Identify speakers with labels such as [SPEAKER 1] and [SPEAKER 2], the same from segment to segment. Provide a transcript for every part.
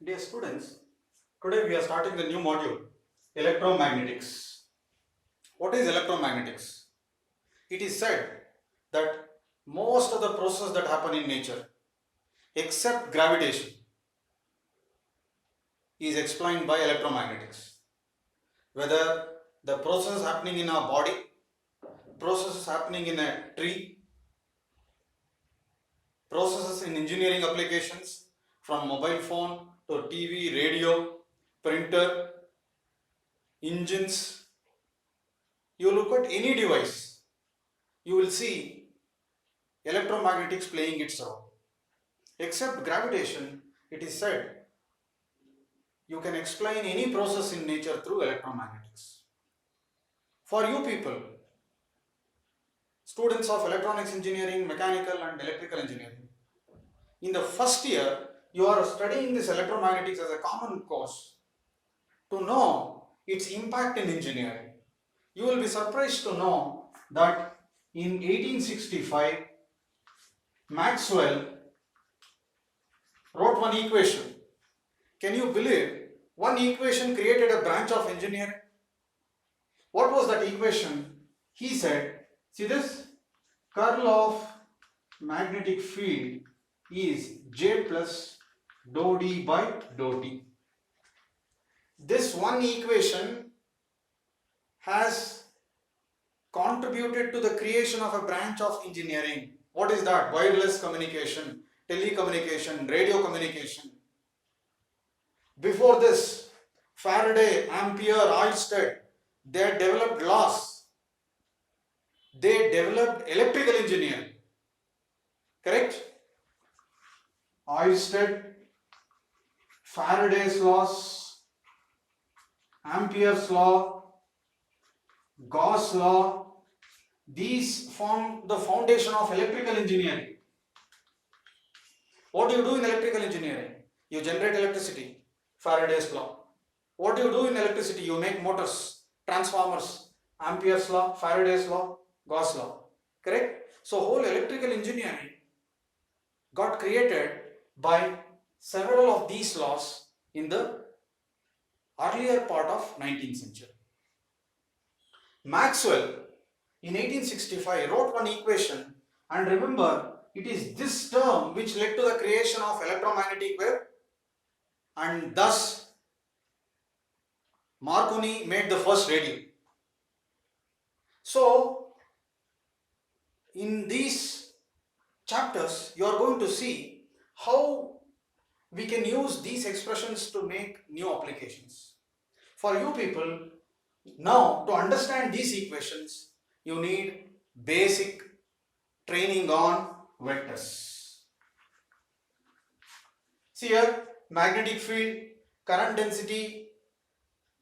[SPEAKER 1] Dear students, today we are starting the new module, electromagnetics. What is electromagnetics? It is said that most of the processes that happen in nature, except gravitation, is explained by electromagnetics. Whether the process happening in our body, processes happening in a tree, processes in engineering applications, from mobile phone to TV, radio, printer, engines. You look at any device, you will see electromagnetics playing its role. Except gravitation, it is said you can explain any process in nature through electromagnetics. For you people, students of electronics engineering, mechanical and electrical engineering, in the first year, you are studying this electromagnetics as a common course to know its impact in engineering. You will be surprised to know that in 1865, Maxwell wrote one equation. Can you believe one equation created a branch of engineering? What was that equation? He said, see this, curl of magnetic field is J plus dou D by dou T. This one equation has contributed to the creation of a branch of engineering. What is that? Wireless communication, telecommunication, radio communication. Before this, Faraday, Ampere, Oersted, they developed laws. They developed electrical engineering. Correct? Oersted, Faraday's laws, Ampere's law, Gauss law, these form the foundation of electrical engineering. What do you do in electrical engineering? You generate electricity, Faraday's law. What do you do in electricity? You make motors, transformers, Ampere's law, Faraday's law, Gauss law. Correct? So whole electrical engineering got created by several of these laws in the earlier part of 19th century. Maxwell in 1865 wrote one equation, and remember, it is this term which led to the creation of electromagnetic wave, and thus Marconi made the first radio. So in these chapters you are going to see how we can use these expressions to make new applications. For you people, now to understand these equations, you need basic training on vectors. See here, magnetic field, current density,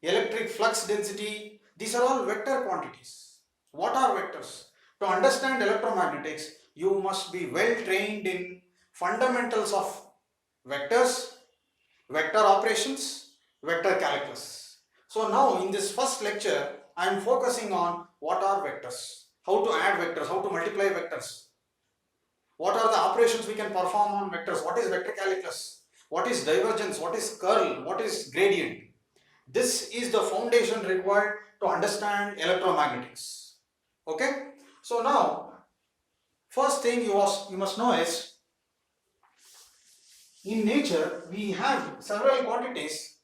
[SPEAKER 1] electric flux density, these are all vector quantities. What are vectors? To understand electromagnetics, you must be well trained in fundamentals of vectors, vector operations, vector calculus. So now in this first lecture, I am focusing on what are vectors, how to add vectors, how to multiply vectors, what are the operations we can perform on vectors, what is vector calculus, what is divergence, what is curl, what is gradient. This is the foundation required to understand electromagnetics. Okay? So now, first thing you must know is, in nature we have several quantities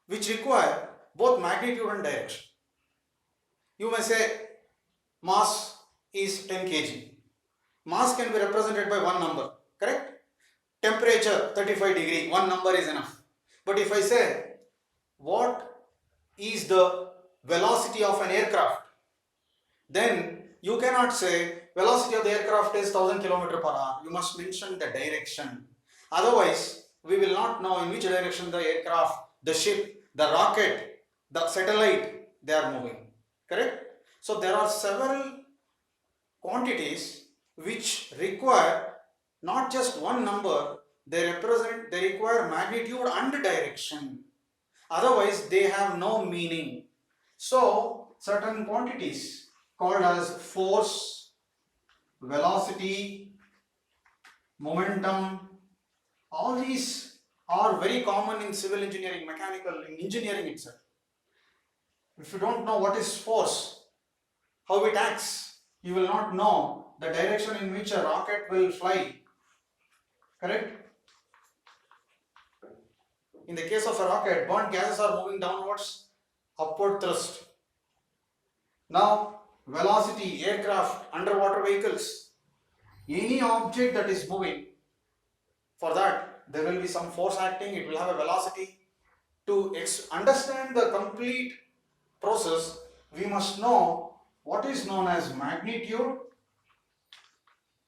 [SPEAKER 1] which require both magnitude and direction. You may say mass is 10 kg. Mass can be represented by one number, correct? Temperature 35 degree, one number is enough. But if I say what is the velocity of an aircraft, then you cannot say velocity of the aircraft is 1000 km/h. You must mention the direction. Otherwise, we will not know in which direction the aircraft, the ship, the rocket, the satellite, they are moving. Correct? So there are several quantities which require not just one number, they require magnitude and direction. Otherwise, they have no meaning. So certain quantities called as force, velocity, momentum, all these are very common in civil engineering, mechanical, in engineering itself. If you don't know what is force, how it acts, you will not know the direction in which a rocket will fly. Correct? In the case of a rocket, burnt gases are moving downwards, upward thrust. Now, velocity, aircraft, underwater vehicles, any object that is moving, for that there will be some force acting, it will have a velocity. To understand the complete process, we must know what is known as magnitude,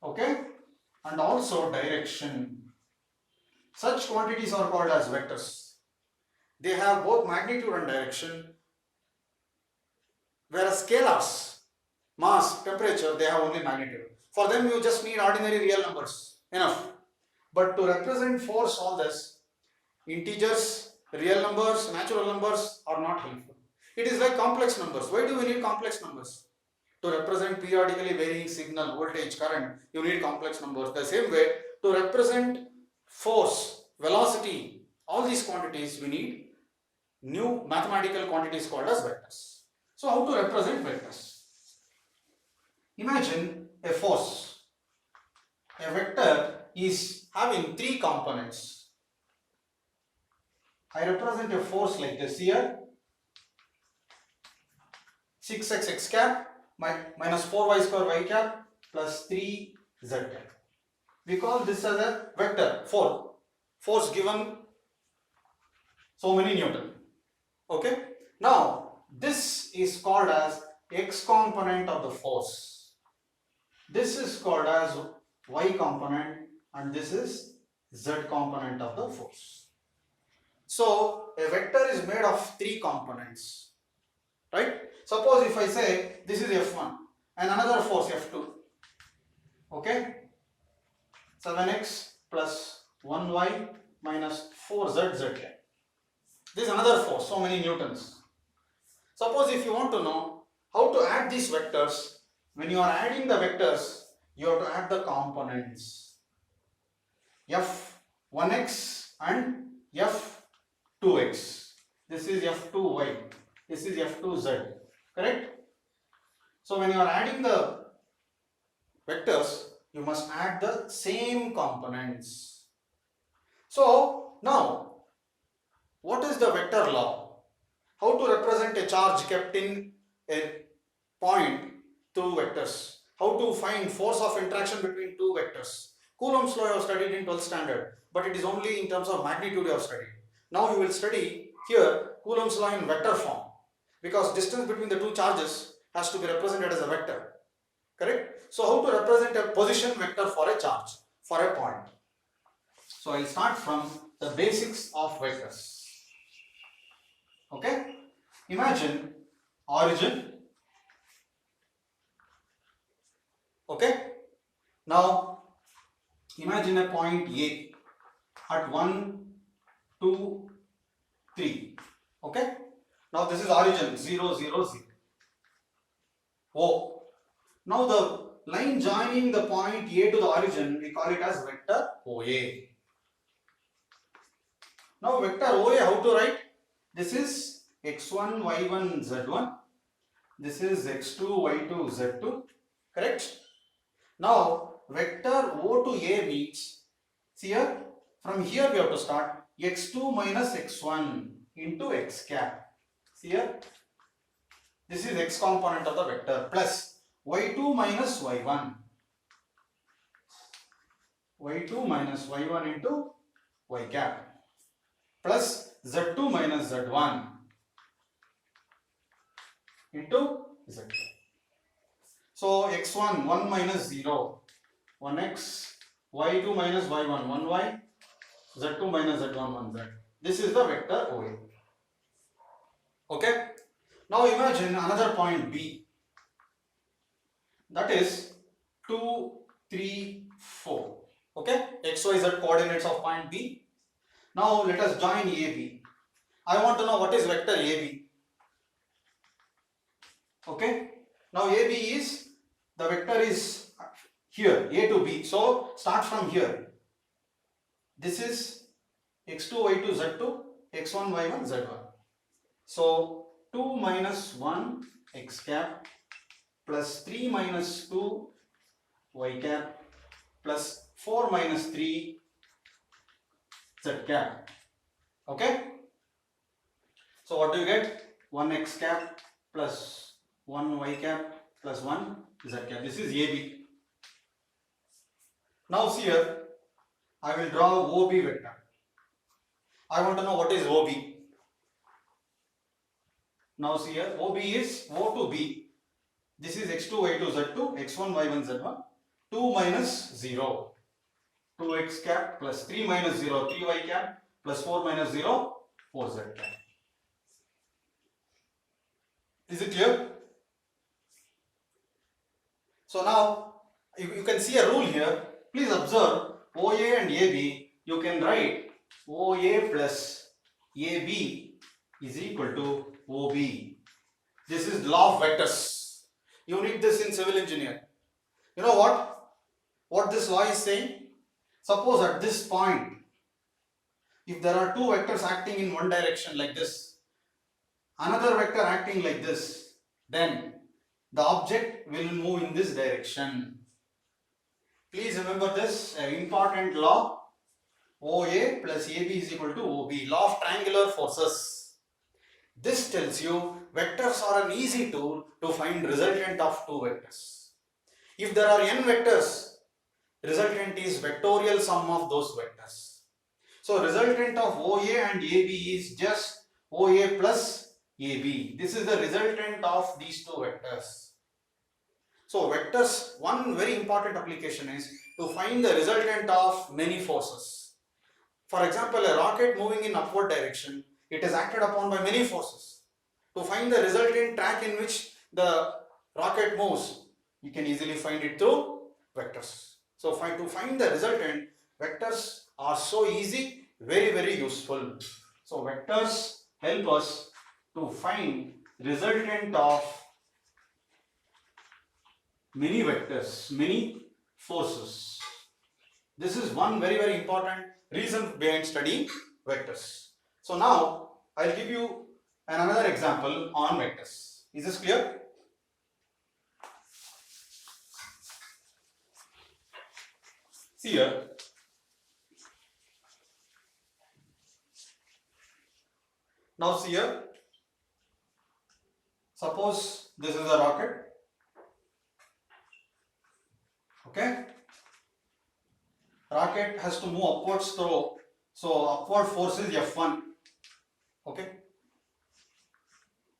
[SPEAKER 1] okay, and also direction. Such quantities are called as vectors. They have both magnitude and direction, whereas scalars, mass, temperature, they have only magnitude. For them you just need ordinary real numbers, enough. But to represent force, all this, integers, real numbers, natural numbers are not helpful. It is like complex numbers. Why do we need complex numbers? To represent periodically varying signal, voltage, current, you need complex numbers. The same way, to represent force, velocity, all these quantities, we need new mathematical quantities called as vectors. So how to represent vectors? Imagine a force. A vector is having three components. I represent a force like this here. 6x x cap minus 4y square y cap plus 3z cap. We call this as a vector, force given so many Newton. Okay. Now this is called as x component of the force. This is called as y component, and this is z component of the force. So a vector is made of three components, right? Suppose if I say this is F1 and another force F2, okay? 7x plus 1y minus 4z z. This is another force, so many newtons. Suppose if you want to know how to add these vectors, when you are adding the vectors, you have to add the components. F1x and F2x. This is F2y. This is F2z. Correct? So when you are adding the vectors, you must add the same components. So now, what is the vector law? How to represent a charge kept in a point, two vectors? How to find force of interaction between two vectors? Coulomb's law you have studied in 12th standard, but it is only in terms of magnitude you have studied. Now you will study here Coulomb's law in vector form, because distance between the two charges has to be represented as a vector. Correct? So how to represent a position vector for a charge, for a point? So I will start from the basics of vectors. Okay? Imagine origin. Okay? Now imagine a point A at 1, 2, 3. Okay? Now this is origin 0, 0, 0. O. Now the line joining the point A to the origin, we call it as vector OA. Now vector OA, how to write? This is x1, y1, z1. This is x2, y2, z2. Correct? Now vector O to A means, see here, from here we have to start x2 minus x1 into x cap. See here, this is x component of the vector, plus y2 minus y1. y2 minus y1 into y cap, plus z2 minus z1 into z cap. So x1 1 minus 0, 1x, y2 minus y1 1y, z2 minus z1 1z. This is the vector OA. Okay. Now imagine another point B. That is 2, 3, 4. Okay. X, Y, Z coordinates of point B. Now let us join AB. I want to know what is vector AB. Okay. Now AB is, the vector is here, A to B. So start from here. This is x2, y2, z2, x1, y1, z1. So 2 minus 1 x cap plus 3 minus 2 y cap plus 4 minus 3 z cap. Okay? So what do you get? 1 x cap plus 1 y cap plus 1 z cap. This is AB. Now see here, I will draw OB vector. I want to know what is OB. Now see here, OB is O to B. This is x2, y2, z2, x1, y1, z1. 2 minus 0. 2x cap plus 3 minus 0, 3y cap plus 4 minus 0, 4z cap. Is it clear? So now you can see a rule here. Please observe OA and AB. You can write OA plus AB is equal to OB. This is law of vectors. You need this in civil engineer. You know what? What this law is saying? Suppose at this point, if there are two vectors acting in one direction like this, another vector acting like this, then the object will move in this direction. Please remember this important law. OA plus AB is equal to OB. Law of triangular forces. This tells you vectors are an easy tool to find resultant of two vectors. If there are n vectors, resultant is vectorial sum of those vectors. So resultant of OA and AB is just OA plus AB. This is the resultant of these two vectors. So vectors, one very important application is to find the resultant of many forces. For example, a rocket moving in upward direction, it is acted upon by many forces. To find the resultant track in which the rocket moves, you can easily find it through vectors. So to find the resultant, vectors are so easy, very useful. So vectors help us to find resultant of many vectors, many forces. This is one very important reason behind studying vectors. So now I'll give you another example on vectors. Is this clear? See here. Now see here. Suppose this is a rocket. Okay, rocket has to move upwards through, so upward force is F1. Okay,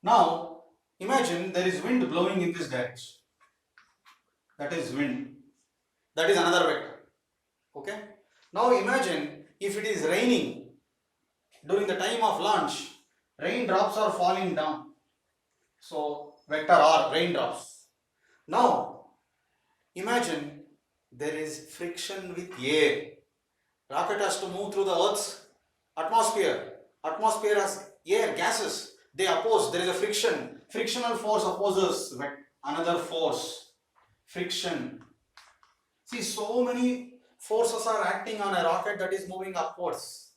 [SPEAKER 1] now imagine there is wind blowing in this direction. That is wind. That is another vector. Okay, now imagine if it is raining during the time of launch, raindrops are falling down. So vector R, raindrops. Now imagine there is friction with air. Rocket has to move through the Earth's atmosphere. Atmosphere has air, gases. They oppose. There is a friction. Frictional force opposes another force. Friction. See, so many forces are acting on a rocket that is moving upwards.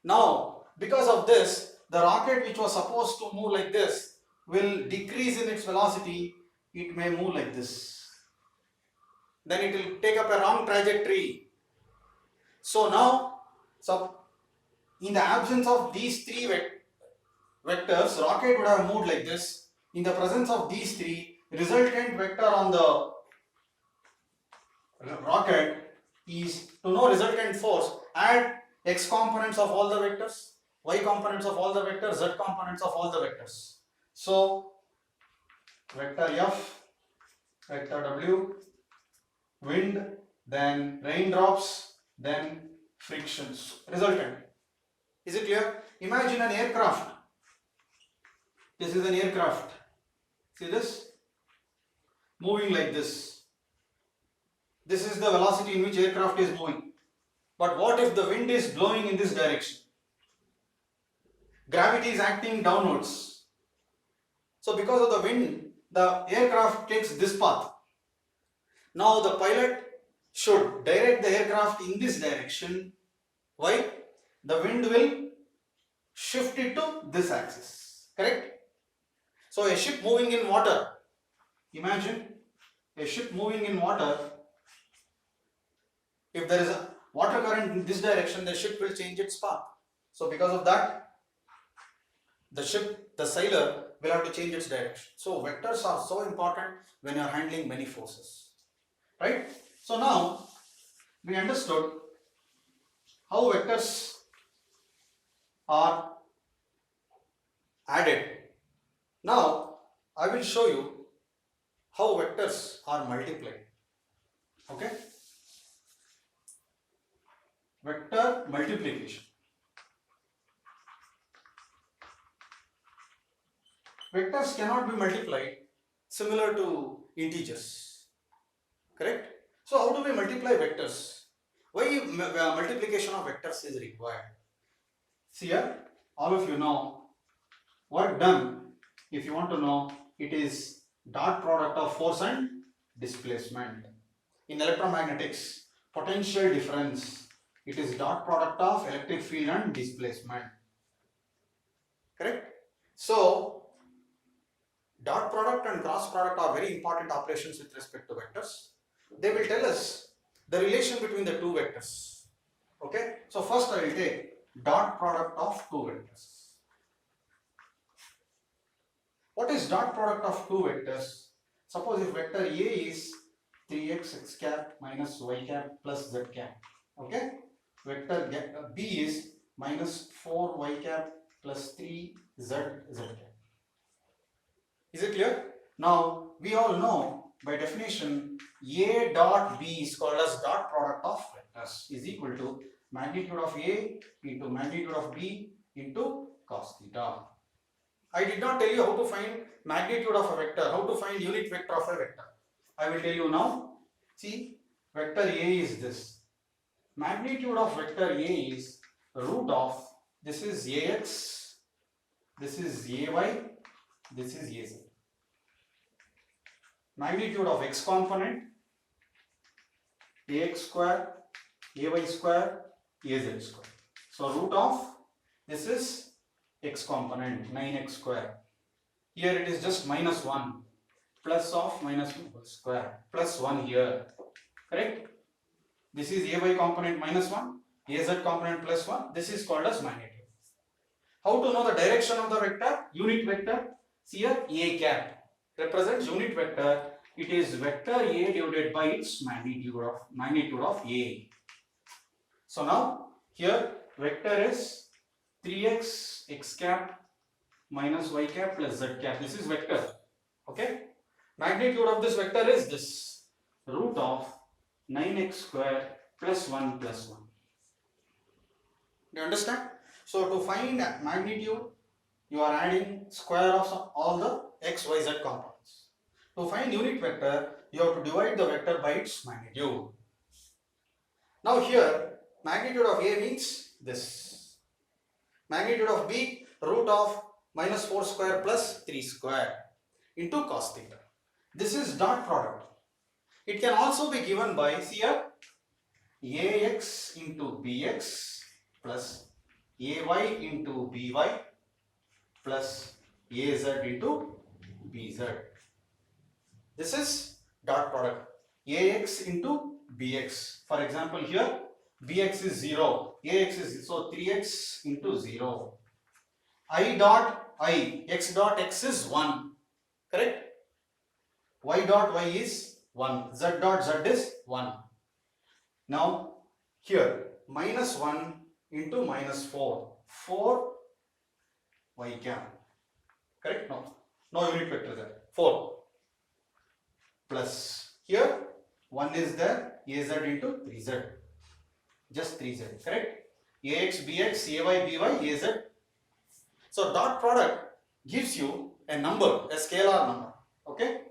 [SPEAKER 1] Now, because of this, the rocket which was supposed to move like this will decrease in its velocity. It may move like this. Then it will take up a wrong trajectory. So now, in the absence of these three vectors, rocket would have moved like this. In the presence of these three, resultant vector on the rocket is, to know resultant force, add x components of all the vectors, y components of all the vectors, z components of all the vectors. So vector F, vector W, wind, then raindrops, then frictions. Resultant. Is it clear? Imagine an aircraft. This is an aircraft. See this? Moving like this. This is the velocity in which aircraft is moving. But what if the wind is blowing in this direction? Gravity is acting downwards. So because of the wind, the aircraft takes this path. Now the pilot should direct the aircraft in this direction. Why? the wind will shift it to this axis, correct? So a ship moving in water, imagine a ship moving in water, if there is a water current in this direction, the ship will change its path. So because of that, the sailor will have to change its direction. So vectors are so important when you are handling many forces, right? So now we understood how vectors are added. Now I will show you how vectors are multiplied. Okay? Vector multiplication. Vectors cannot be multiplied similar to integers, correct? So how do we multiply vectors? Why multiplication of vectors is required? See here, all of you know work done. If you want to know, it is dot product of force and displacement. In electromagnetics, potential difference, it is dot product of electric field and displacement, correct? So dot product and cross product are very important operations with respect to vectors. They will tell us the relation between the two vectors. Okay, so first I will take dot product of two vectors. What is dot product of two vectors? Suppose if vector A is 3x x cap minus y cap plus z cap. Okay, vector B is minus 4y cap plus 3z z cap. Is it clear? Now we all know by definition A dot B is called as dot product of vectors is equal to magnitude of A into magnitude of B into cos theta. I did not tell you how to find magnitude of a vector, how to find unit vector of a vector. I will tell you now. See, vector A is this. Magnitude of vector A is root of, this is Ax, this is Ay, this is Az. Magnitude of x component, Ax square, Ay square, Az square. So root of, this is x component, 9x square. Here it is just minus 1, plus of minus 1 whole square, plus 1 here, correct? This is Ay component minus 1, Az component plus 1, this is called as magnitude. How to know the direction of the vector? Unit vector. See here, A cap represents unit vector. It is vector A divided by its magnitude of A. So now here vector is 3x x cap minus y cap plus z cap. This is vector. Okay. Magnitude of this vector is this, root of 9x square plus 1 plus 1. Do you understand? So to find magnitude, you are adding square of all the x, y, z components. To find unit vector, you have to divide the vector by its magnitude. Now here, magnitude of A means this. Magnitude of B, root of minus 4 square plus 3 square into cos theta. This is dot product. It can also be given by, see here, Ax into Bx plus Ay into By plus Az into Bz. This is dot product. Ax into Bx. For example, here Bx is 0. Ax is so 3x into 0. I dot I, x dot x is 1. Correct? Y dot y is 1. Z dot z is 1. Now here minus 1 into minus 4. 4 y cap. Correct? No unit vector there. 4 plus here 1 is there, Az into 3z. Just 3z. Correct? Ax, Bx, Ay, By, Az. So dot product gives you a number, a scalar number. Okay?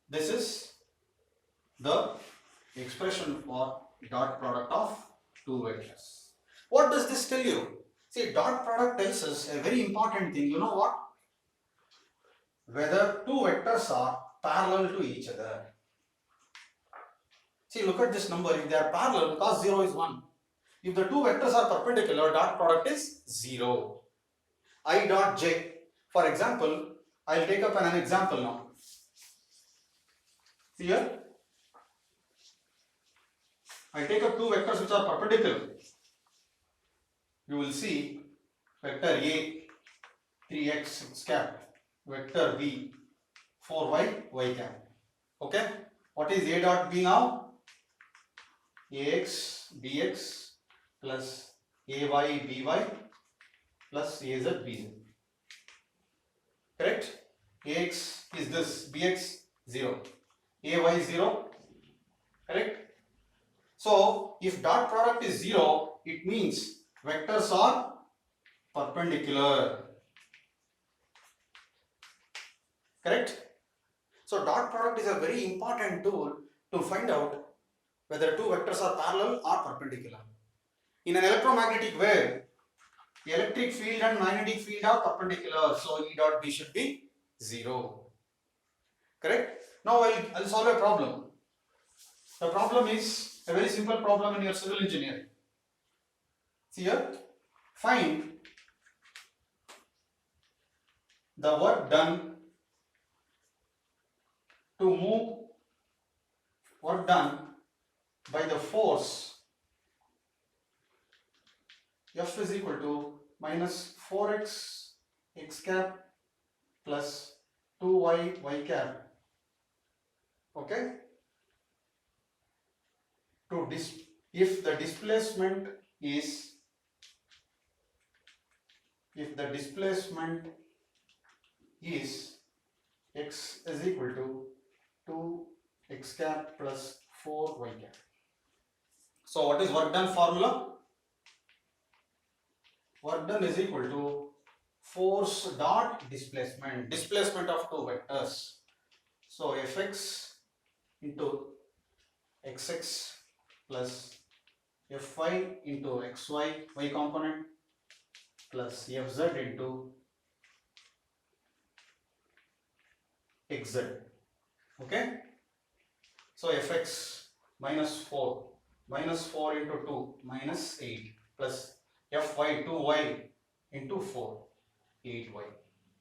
[SPEAKER 1] This is the expression for dot product of two vectors. What does this tell you? See, dot product tells us a very important thing. You know what? Whether two vectors are parallel to each other. See, look at this number. If they are parallel, cos 0 is 1. If the two vectors are perpendicular, dot product is 0. I dot j. For example, I'll take up an example now. See here, I take up two vectors which are perpendicular. You will see vector A 3x x cap, vector B 4y y cap. Okay, what is A dot B now? Ax bx plus ay by plus az bz. Correct? Ax is this, bx 0, ay 0. Correct? So if dot product is 0, it means vectors are perpendicular. Correct? So dot product is a very important tool to find out whether two vectors are parallel or perpendicular. In an electromagnetic wave, the electric field and magnetic field are perpendicular, so E dot B should be 0. Correct? Now I'll solve a problem. The problem is a very simple problem in your civil engineering. See here, find the work done to move work done by the force F is equal to minus 4x x cap plus 2y y cap. Okay? If the displacement is x is equal to 2 x cap plus 4 y cap. So what is work done formula? Work done is equal to force dot displacement of two vectors. So fx into xx plus fy into xy y component plus fz into xz. Okay, so fx minus 4 into 2 minus 8 plus fy 2y into 4 8y.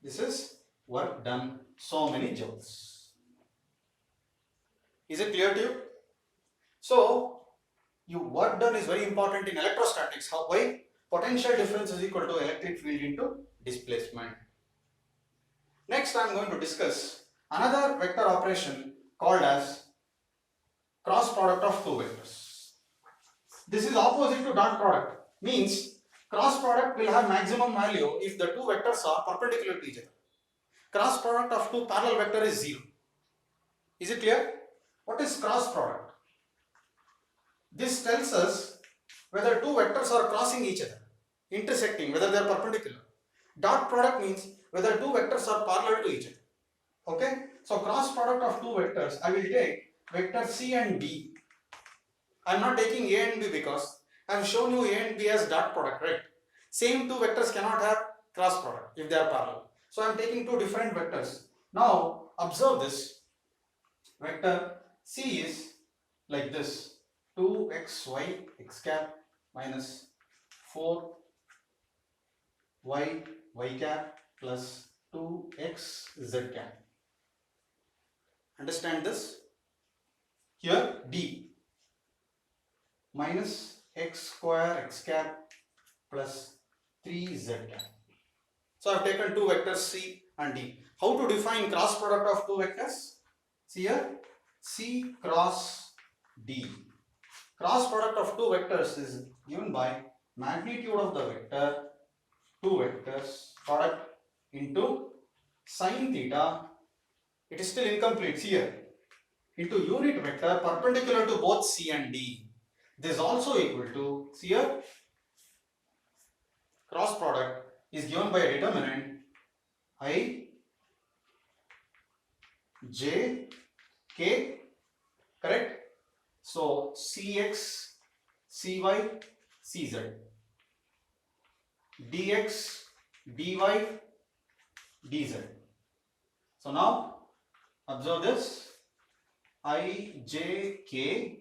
[SPEAKER 1] This is work done, so many joules. Is it clear to you? So your work done is very important in electrostatics. How? Why? Potential difference is equal to electric field into displacement. Next I am going to discuss another vector operation called as cross product of two vectors. This is opposite to dot product. Means cross product will have maximum value if the two vectors are perpendicular to each other. Cross product of two parallel vector is 0. Is it clear? What is cross product? This tells us whether two vectors are crossing each other, intersecting, whether they are perpendicular. Dot product means whether two vectors are parallel to each other. Okay? So cross product of two vectors, I will take vector C and D. I am not taking A and B because I have shown you A and B as dot product, right? Same two vectors cannot have cross product if they are parallel. So I am taking two different vectors. Now observe this. Vector C is like this, 2xy x cap minus 4y y cap plus 2x z cap. Understand this? Here D minus x square x cap plus 3z cap. So I have taken two vectors C and D. How to define cross product of two vectors? See here, C cross D. Cross product of two vectors is given by magnitude of the vector, two vectors, product into sine theta. It is still incomplete here. Into unit vector perpendicular to both C and D. This is also equal to, see here, cross product is given by a determinant I, J, K, correct? So Cx, Cy, Cz, Dx, Dy, Dz. So now observe this, I, J, K.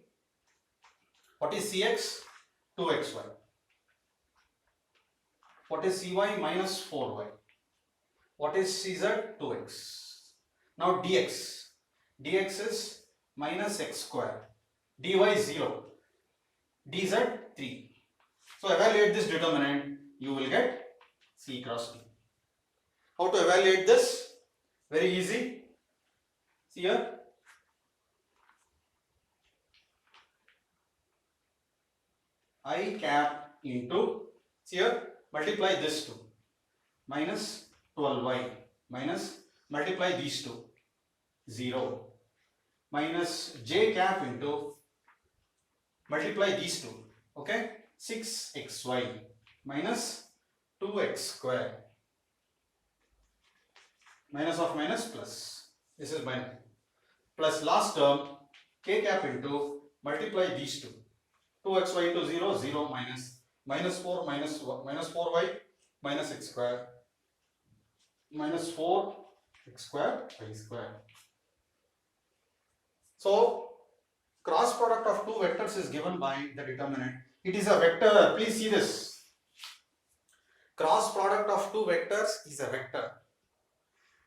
[SPEAKER 1] What is Cx? 2xy. What is cy? Minus 4y. What is cz? 2x. Now dx. dx is minus x square. dy 0. dz 3. So evaluate this determinant. You will get c cross d. How to evaluate this? Very easy. See here. I cap into, see here, multiply this two, minus 12y, minus multiply these two, 0, minus j cap into, multiply these two, okay, 6xy, minus 2x square, minus of minus plus, this is binary, plus last term, k cap into, multiply these two, 2xy into 0, 0 minus 4 minus 4y minus x square minus 4 x square y square. So cross product of two vectors is given by the determinant. It is a vector. Please see this. Cross product of two vectors is a vector.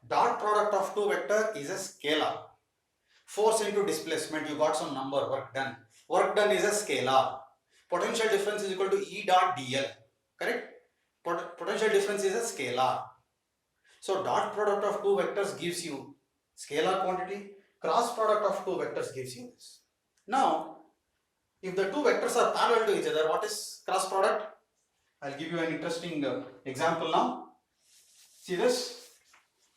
[SPEAKER 1] Dot product of two vector is a scalar. Force into displacement, you got some number, work done. Work done is a scalar. Potential difference is equal to E dot dl. Correct? Potential difference is a scalar. So dot product of two vectors gives you scalar quantity. Cross product of two vectors gives you this. Now, if the two vectors are parallel to each other, what is cross product? I'll give you an interesting example now. See this?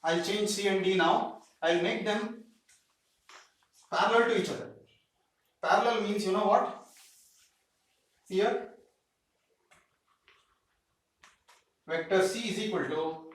[SPEAKER 1] I'll change C and D now. I'll make them parallel to each other. Parallel means, you know what? Here, vector C is equal to